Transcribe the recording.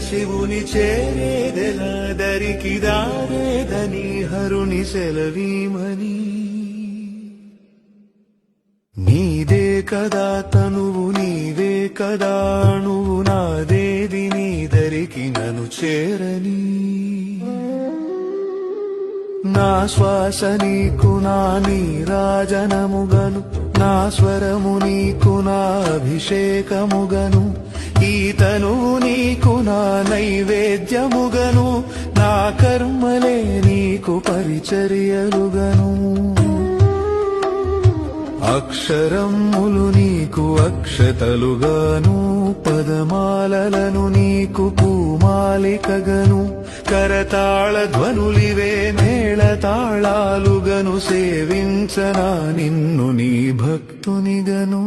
శివుని చేరేదెలా దరికి దారేదని హరుని సెలవీమని నీదే కదా తనువు నీవే కదా నువ్వు నాదేది నీ దరికి నన్ను చేరని నా శ్వాస నీకు నా నీరాజనముగను నా స్వరము నీకు నా అభిషేకముగను ఈ తనువు నీకు నా నైవేద్యముగను నా కర్మలే నీకు పరిచర్యలుగను అక్షరములు నీకు అక్షతలుగాను పదమాలలను నీకు పూమాలికగను కరతాళ ధ్వనులివే మేళ తాళాలుగను సేవించనా నిన్ను నీ భక్తునిగను